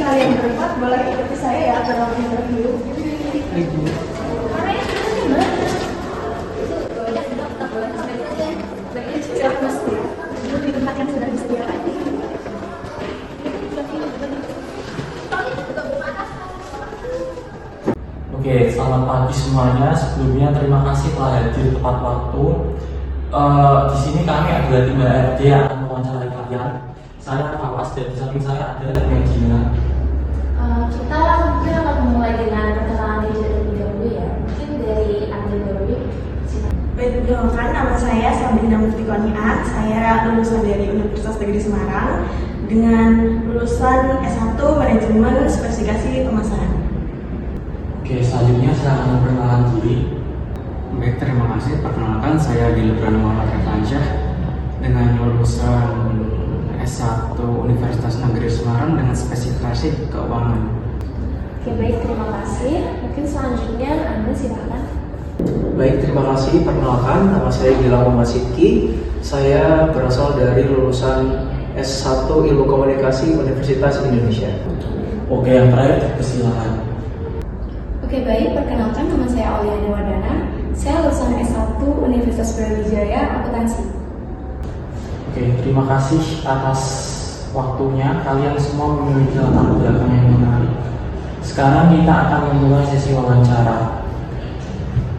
kalian berempat boleh ikuti saya ya ke ruang interview. Di tempat yang sudah disediakan. Oke, selamat pagi semuanya. Sebelumnya terima kasih telah hadir tepat waktu. Di sini kami adalah tim HRD yang akan mewawancarai kalian. Saya Awas dan di samping saya ada Regina. Kita mungkin akan memulai dengan perkenalan diri terlebih dahulu ya. Mungkin dari Anda dulu. Baik, perkenalkan nama saya Sabrina Muftikonian. Saya lulusan dari Universitas Negeri Semarang dengan lulusan S1 Manajemen Spesifikasi Pemasaran. Oke, selanjutnya saya akan memperkenalkan diri. Baik, terima kasih. Perkenalkan, saya Dilebran Muhammad Revansyah dengan lulusan S1 Universitas Negeri Semarang dengan spesifikasi keuangan. Oke, baik, terima kasih. Mungkin selanjutnya Anda silakan. Baik, terima kasih. Perkenalkan, nama saya Gilang Muhammad Sidki. Saya berasal dari lulusan S1 Ilmu Komunikasi Universitas Indonesia. Oke, yang terakhir persilakan. Oke, baik, perkenalkan nama saya Oliana Wardana. Saya lulusan S1 Universitas Brawijaya Akuntansi. Oke, terima kasih atas waktunya. Kalian semua memiliki latar belakang yang menarik. Sekarang kita akan memulai sesi wawancara.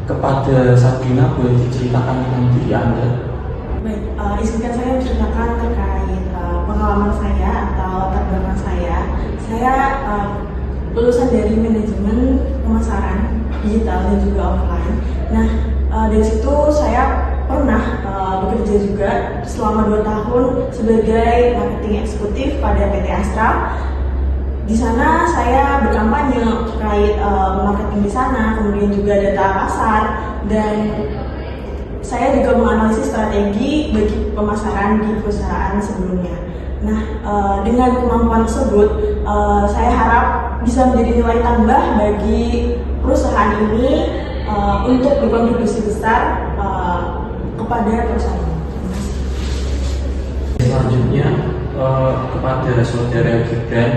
Kepada Sabrina, boleh diceritakan tentang diri Anda? Baik, izinkan saya menceritakan terkait pengalaman saya atau latar belakang saya. Saya lulusan dari manajemen pemasaran digital dan juga offline. Nah, dari situ saya pernah bekerja juga selama 2 tahun sebagai marketing eksekutif pada PT Astra. Di sana saya berkampanye terkait marketing di sana, kemudian juga data pasar, dan saya juga menganalisis strategi bagi pemasaran di perusahaan sebelumnya. Nah, dengan kemampuan tersebut, saya harap bisa menjadi nilai tambah bagi perusahaan ini untuk berkontribusi besar kepada perusahaan ini. Selanjutnya kepada saudara Gibran,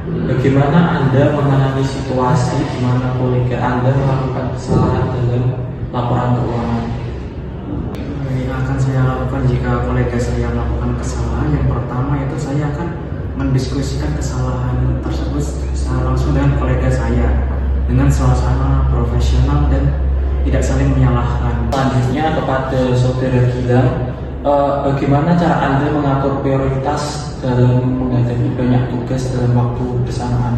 bagaimana Anda menangani situasi di mana kolega Anda melakukan kesalahan dalam laporan keuangan? Yang akan saya lakukan jika kolega saya melakukan kesalahan, yang pertama itu saya akan mendiskusikan kesalahan tersebut secara langsung dengan kolega saya dengan suasana profesional dan tidak saling menyalahkan. Selanjutnya kepada saudara Gilang, bagaimana cara Anda mengatur prioritas dalam menghadapi banyak tugas dalam waktu bersamaan?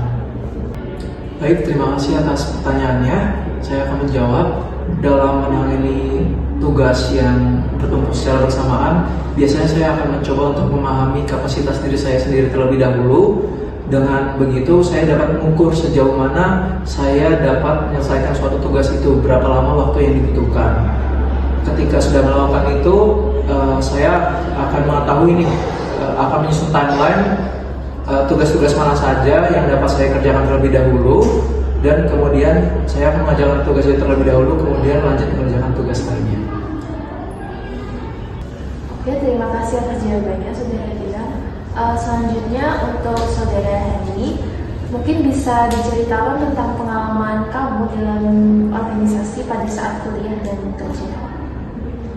Baik, terima kasih atas pertanyaannya. Saya akan menjawab. Dalam menangani tugas yang bertumpuk secara bersamaan, biasanya saya akan mencoba untuk memahami kapasitas diri saya sendiri terlebih dahulu. Dengan begitu, saya dapat mengukur sejauh mana saya dapat menyelesaikan suatu tugas itu, berapa lama waktu yang dibutuhkan. Ketika sudah melakukan itu, saya akan mengetahui nih, akan menyusun timeline tugas-tugas mana saja yang dapat saya kerjakan terlebih dahulu, dan kemudian saya akan mengerjakan tugas itu terlebih dahulu, kemudian lanjut mengerjakan tugas lainnya. Oke, terima kasih atas jawabannya, saudara Gilang. Selanjutnya untuk saudara Henry, mungkin bisa diceritakan tentang pengalaman kamu dalam organisasi pada saat kuliah dan kerja.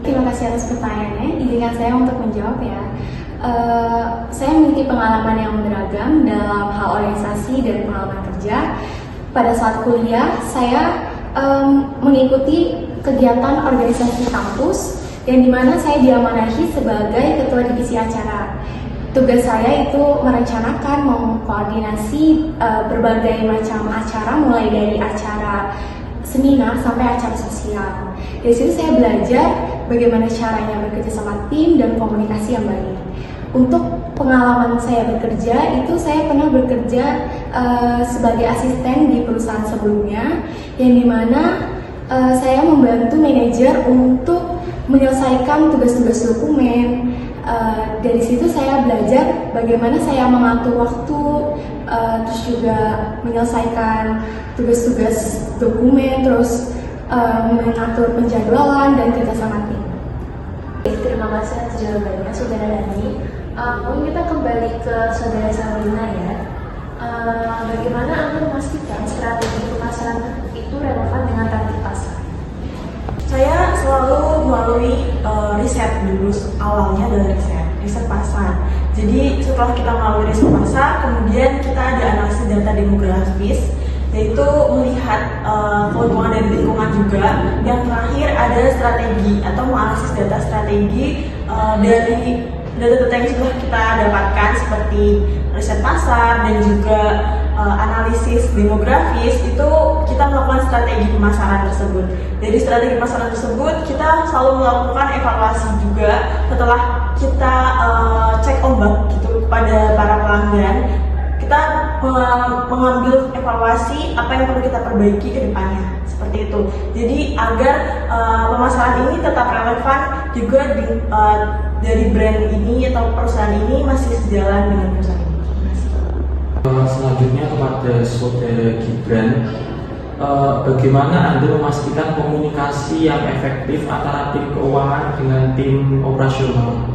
Terima kasih atas pertanyaannya. Izinkan saya untuk menjawab ya. Saya memiliki pengalaman yang beragam dalam hal organisasi dan pengalaman kerja. Pada saat kuliah, saya mengikuti kegiatan organisasi kampus yang dimana saya diamanahi sebagai ketua divisi acara. Tugas saya itu merencanakan, mengkoordinasi berbagai macam acara, mulai dari acara seminar sampai acara sosial. Dari situ saya belajar bagaimana caranya bekerja sama tim dan komunikasi yang baik. Untuk pengalaman saya bekerja, itu saya pernah bekerja sebagai asisten di perusahaan sebelumnya, yang dimana saya membantu manajer untuk menyelesaikan tugas-tugas dokumen. Dari situ saya belajar bagaimana saya mengatur waktu, terus juga menyelesaikan tugas-tugas dokumen, terus mengatur penjadwalan dan kerjasama tim. Terima kasih atas jawabannya, saudara Dani. Mungkin kita kembali ke saudara Sabrina ya. Bagaimana Anda memastikan strategi pemasaran itu relevan dengan target pasar? Saya selalu melalui riset dulu, awalnya dari riset pasar. Jadi setelah kita melalui riset pasar, kemudian kita ada analisis data demografis, yaitu melihat keuntungan dari lingkungan juga. Yang terakhir ada strategi atau menganalisis data strategi dari data-data yang sudah kita dapatkan seperti riset pasar dan juga analisis demografis. Itu kita melakukan strategi pemasaran tersebut. Dari strategi pemasaran tersebut kita selalu melakukan evaluasi juga setelah kita cek ombak gitu pada para pelanggan. Kita mengambil evaluasi apa yang perlu kita perbaiki ke depannya, seperti itu. Jadi agar pemasaran ini tetap relevan juga dari brand ini atau perusahaan ini masih sejalan dengan perusahaan ini. Selanjutnya kepada Saudara Gibran, bagaimana Anda memastikan komunikasi yang efektif antara tim keuangan dengan tim operasional?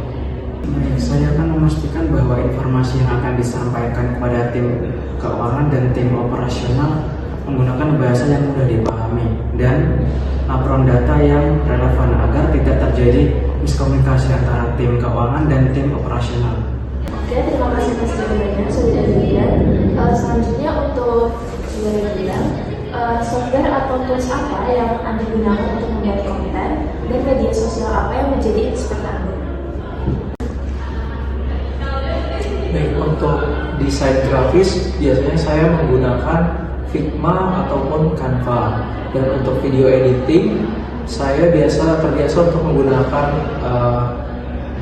Saya akan memastikan bahwa informasi yang akan disampaikan kepada tim keuangan dan tim operasional menggunakan bahasa yang mudah dipahami dan laporan data yang relevan agar tidak terjadi miskomunikasi antara tim keuangan dan tim operasional. Oke, terima kasih atas jawabannya, Saudara Gibran. Selanjutnya untuk Saudara Gibran, software atau tools apa yang Anda gunakan untuk membuat konten dan media sosial apa yang menjadi inspirasi Anda? Baik, untuk desain grafis biasanya saya menggunakan Figma ataupun Canva, dan untuk video editing saya terbiasa untuk menggunakan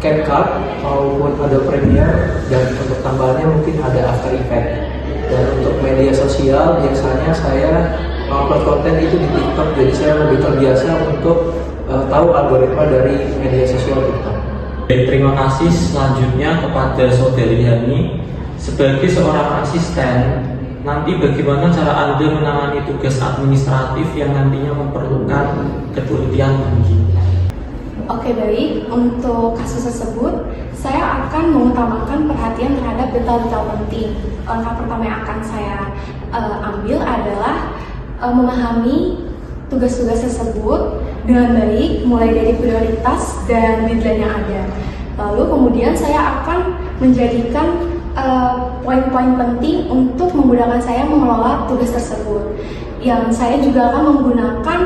CapCut maupun Adobe Premiere, dan untuk tambahannya mungkin ada After Effects. Dan untuk media sosial biasanya saya upload konten itu di TikTok, jadi saya lebih terbiasa untuk tahu algoritma dari media sosial TikTok. Terima kasih. Selanjutnya kepada Saudari Hani, sebagai seorang asisten, nanti bagaimana cara Anda menangani tugas administratif yang nantinya memerlukan ketelitian tinggi? Oke, baik. Untuk kasus tersebut, saya akan mengutamakan perhatian terhadap detail-detail penting. Langkah pertama yang akan saya ambil adalah memahami tugas-tugas tersebut dengan baik, mulai dari prioritas dan deadline yang ada. Lalu kemudian saya akan menjadikan poin-poin penting untuk memudahkan saya mengelola tugas tersebut. Yang saya juga akan menggunakan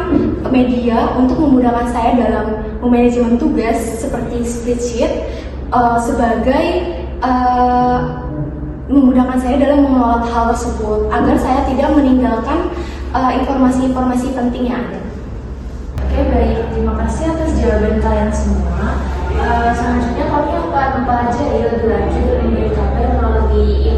media untuk memudahkan saya dalam memanajemen tugas seperti spreadsheet sebagai memudahkan saya dalam mengelola hal tersebut agar saya tidak meninggalkan informasi-informasi penting yang ada. Oke, baik. Terima kasih atas jawaban kalian semua. Selanjutnya kami akan mempelajari lebih lanjut dari KPR melalui